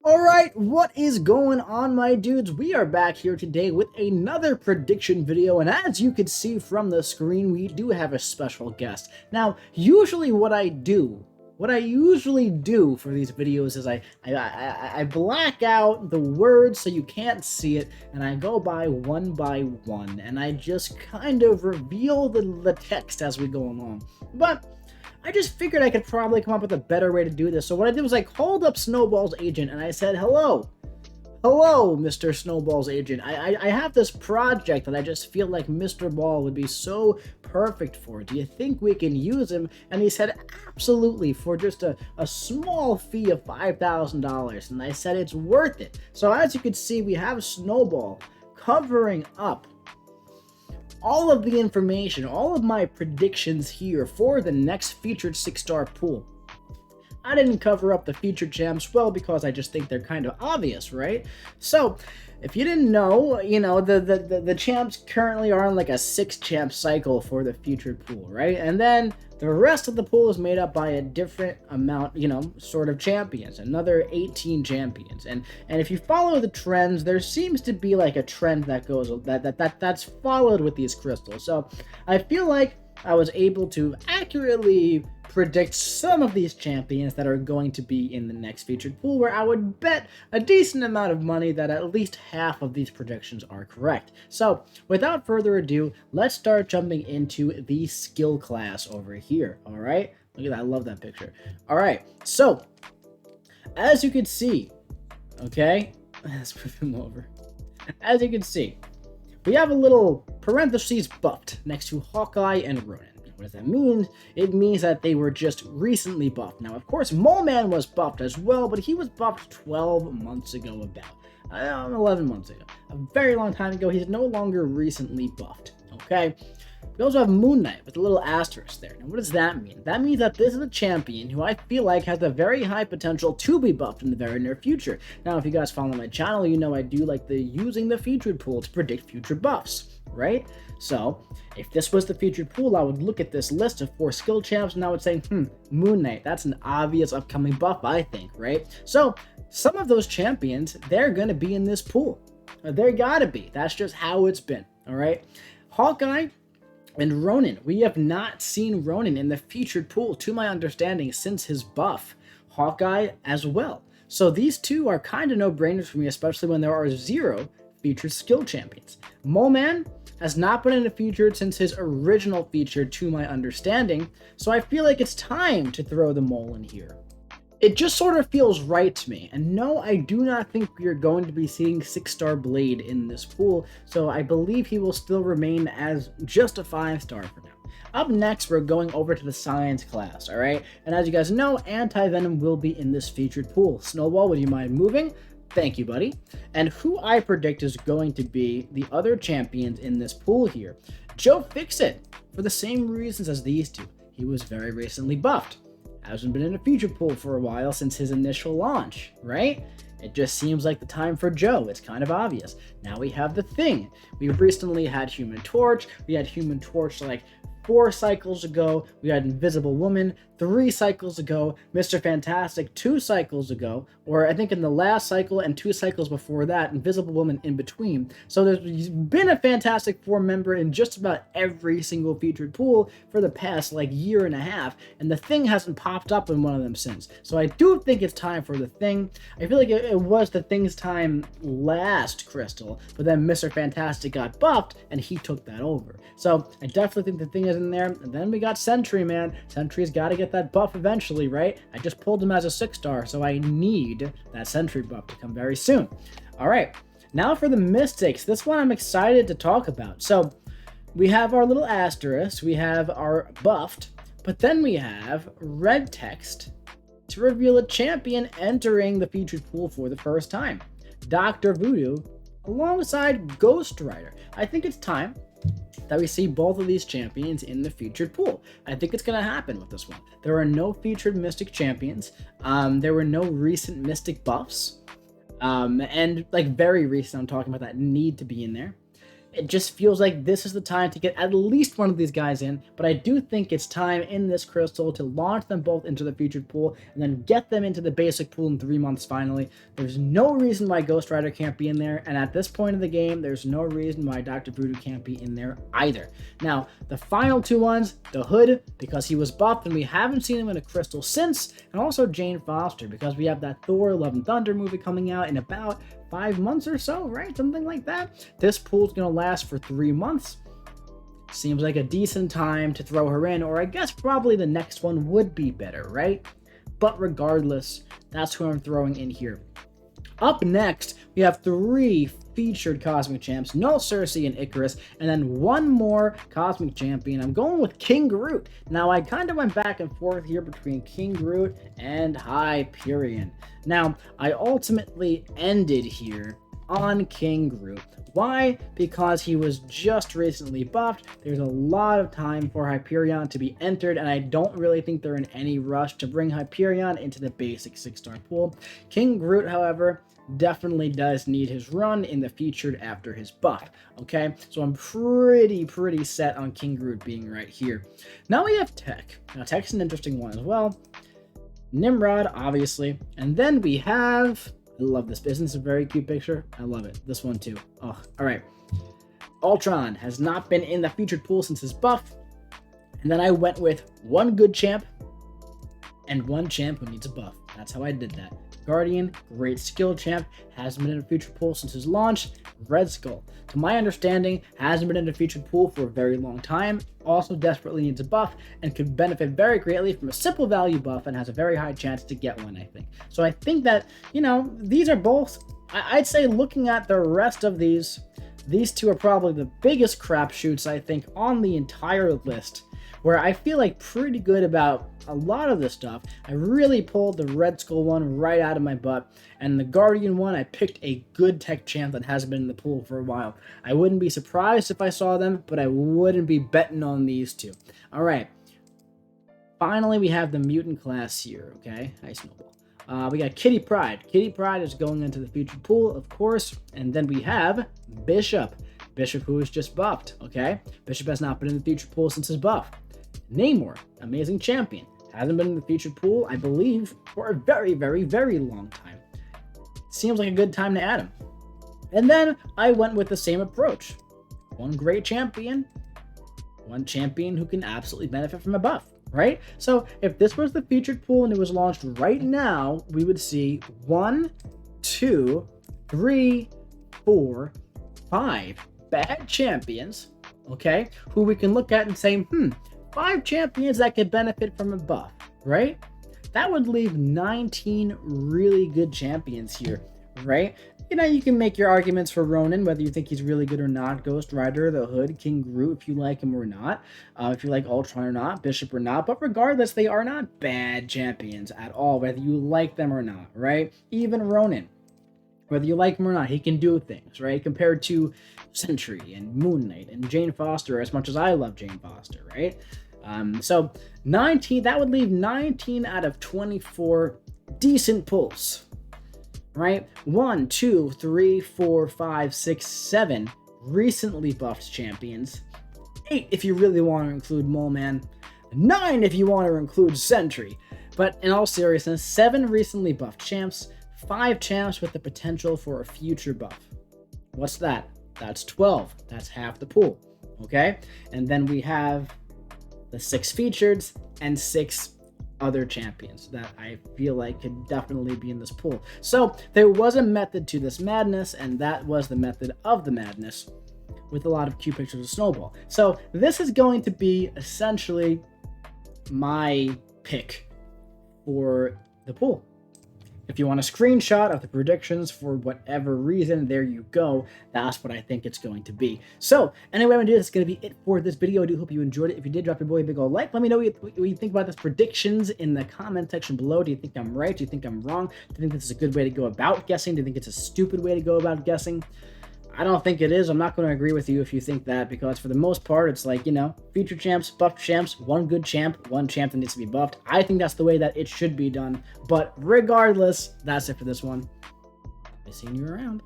Alright, what is going on, my dudes? We are back here today with another prediction video, and as you can see from the screen, we do have a special guest. Now, usually what I usually do for these videos is I black out the words so you can't see it, and I go by one, and I just kind of reveal the text as we go along. But I just figured I could probably come up with a better way to do this. So what I did was I called up Snowball's agent and I said, hello, Mr. Snowball's agent. I have this project that I just feel like Mr. Ball would be so perfect for. Do you think we can use him? And he said, absolutely, for just a small fee of $5,000. And I said, it's worth it. So as you can see, we have Snowball covering up all of the information, all of my predictions here for the next featured 6-star pool. I didn't cover up the featured champs well because I just think they're kind of obvious, right? So, if you didn't know, the champs currently are on like a 6-champ cycle for the featured pool, right? And then the rest of the pool is made up by a different amount, sort of champions, another 18 champions. And if you follow the trends, there seems to be like a trend that goes that's followed with these crystals. So I feel like I was able to accurately predict some of these champions that are going to be in the next featured pool, where I would bet a decent amount of money that at least half of these predictions are correct. So without further ado, let's start jumping into the skill class over here. All right, look at that, I love that picture. All right, so as you can see, okay, let's move him over. As you can see, we have a little parentheses buffed next to Hawkeye and Ronin. What does that mean? It means that they were just recently buffed. Now, of course, Mole Man was buffed as well, but he was buffed 12 months ago about. 11 months ago. A very long time ago. He's no longer recently buffed, okay? We also have Moon Knight with a little asterisk there. Now, what does that mean? That means that this is a champion who I feel like has a very high potential to be buffed in the very near future. Now, if you guys follow my channel, you know I do like using the featured pool to predict future buffs, right? So, if this was the featured pool, I would look at this list of 4 skill champs and I would say, Moon Knight, that's an obvious upcoming buff, I think, right? So, some of those champions, they're going to be in this pool. They gotta be. That's just how it's been, all right? Hawkeye and Ronin. We have not seen Ronin in the featured pool, to my understanding, since his buff. Hawkeye as well. So these two are kind of no-brainers for me, especially when there are 0 featured skill champions. Mole Man has not been in a featured since his original featured, to my understanding, so I feel like it's time to throw the Mole in here. It just sort of feels right to me, and no, I do not think we are going to be seeing 6-star Blade in this pool, so I believe he will still remain as just a 5-star for now. Up next, we're going over to the science class, alright? And as you guys know, Anti-Venom will be in this featured pool. Snowball, would you mind moving? Thank you, buddy. And who I predict is going to be the other champions in this pool here. Joe Fixit, for the same reasons as these two. He was very recently buffed. Hasn't been in a feature pool for a while since his initial launch, right? It just seems like the time for Joe. It's kind of obvious. Now we have the Thing. We recently had Human Torch. We had Human Torch like 4 cycles ago. We had Invisible Woman 3 cycles ago. Mr. Fantastic 2 cycles ago. Or I think in the last cycle and 2 cycles before that, Invisible Woman in between. So there's been a Fantastic Four member in just about every single featured pool for the past like year and a half. And the Thing hasn't popped up in one of them since. So I do think it's time for the Thing. I feel like it was the Thing's time last crystal. But then Mr. Fantastic got buffed and he took that over. So I definitely think the Thing is in there. And then we got Sentry, man. Sentry's got to get that buff eventually, right? I just pulled him as a 6-star, so I need that Sentry buff to come very soon. All right, now for the Mystics. This one I'm excited to talk about. So we have our little asterisk, we have our buffed, but then we have red text to reveal a champion entering the featured pool for the first time. Dr. Voodoo alongside Ghost Rider. I think it's time that we see both of these champions in the featured pool. I think it's going to happen with this one. There are no featured Mystic champions. There were no recent Mystic buffs. And like very recent, I'm talking about that need to be in there. it just feels like this is the time to get at least one of these guys in, but I do think it's time in this crystal to launch them both into the featured pool and then get them into the basic pool in 3 months finally. There's no reason why Ghost Rider can't be in there, and at this point of the game, there's no reason why Dr. Voodoo can't be in there either. Now, the final two ones, the Hood, because he was buffed and we haven't seen him in a crystal since, and also Jane Foster, because we have that Thor Love and Thunder movie coming out in about 5 months or so, right? Something like that. This pool's gonna last for 3 months. Seems like a decent time to throw her in, or I guess probably the next one would be better, right? But regardless, that's who I'm throwing in here. Up next, we have 3 featured Cosmic Champs, Null, Cersei, and Icarus, and then 1 more Cosmic Champion. I'm going with King Groot. Now, I kind of went back and forth here between King Groot and Hyperion. Now, I ultimately ended here on King Groot. Why? Because he was just recently buffed. There's a lot of time for Hyperion to be entered, and I don't really think they're in any rush to bring Hyperion into the basic 6-star pool. King Groot, however, definitely does need his run in the featured after his buff, okay? So I'm pretty set on King Groot being right here. Now we have Tech. Now Tech's an interesting one as well. Nimrod, obviously. And then we have, I love this. Isn't this a very cute picture? I love it. This one too. Oh, all right. Ultron has not been in the featured pool since his buff. And then I went with 1 good champ and 1 champ who needs a buff. That's how I did that. Guardian, great skill champ, hasn't been in a featured pool since his launch. Red Skull, to my understanding, hasn't been in a featured pool for a very long time, also desperately needs a buff, and could benefit very greatly from a simple value buff and has a very high chance to get one, I think. So I think that, you know, these are both, I'd say looking at the rest of these two are probably the biggest crapshoots, I think, on the entire list, where I feel like pretty good about a lot of this stuff. I really pulled the Red Skull one right out of my butt, and the Guardian one, I picked a good tech champ that hasn't been in the pool for a while. I wouldn't be surprised if I saw them, but I wouldn't be betting on these two. All right. Finally, we have the mutant class here, okay? Hi, Snowball. We got Kitty Pryde. Kitty Pryde is going into the featured pool, of course, and then we have Bishop. Bishop, who is just buffed, okay? Bishop has not been in the featured pool since his buff. Namor, amazing champion. Hasn't been in the featured pool, I believe, for a very long time. Seems like a good time to add him. And then I went with the same approach. 1 great champion, 1 champion who can absolutely benefit from a buff, right? So if this was the featured pool and it was launched right now, we would see 1, 2, 3, 4, 5 bad champions, okay, who we can look at and say, 5 champions that could benefit from a buff, right? That would leave 19 really good champions here, right? You know, you can make your arguments for Ronin, whether you think he's really good or not, Ghost Rider, the Hood, King Groot, if you like him or not, if you like Ultron or not, Bishop or not, but regardless, they are not bad champions at all, whether you like them or not, right? Even Ronin, whether you like him or not, he can do things, right? Compared to Sentry and Moon Knight and Jane Foster, as much as I love Jane Foster, right? So 19, that would leave 19 out of 24 decent pulls, right? 1, 2, 3, 4, 5, 6, 7 recently buffed champions. 8 if you really want to include Mole Man. 9 if you want to include Sentry. But in all seriousness, 7 recently buffed champs, 5 champs with the potential for a future buff. What's that? That's 12. That's half the pool, okay? And then we have the 6 featureds and 6 other champions that I feel like could definitely be in this pool. So there was a method to this madness, and that was the method of the madness with a lot of cute pictures of Snowball. So this is going to be essentially my pick for the pool. If you want a screenshot of the predictions for whatever reason, there you go. That's what I think it's going to be. So, anyway, that's going to be it for this video. I do hope you enjoyed it. If you did, drop your boy a big old like. Let me know what you think about this predictions in the comment section below. Do you think I'm right? Do you think I'm wrong? Do you think this is a good way to go about guessing? Do you think it's a stupid way to go about guessing? I don't think it is. I'm not going to agree with you if you think that, because for the most part, it's like, you know, featured champs, buffed champs, 1 good champ, 1 champ that needs to be buffed. I think that's the way that it should be done. But regardless, that's it for this one. I'll be seeing you around.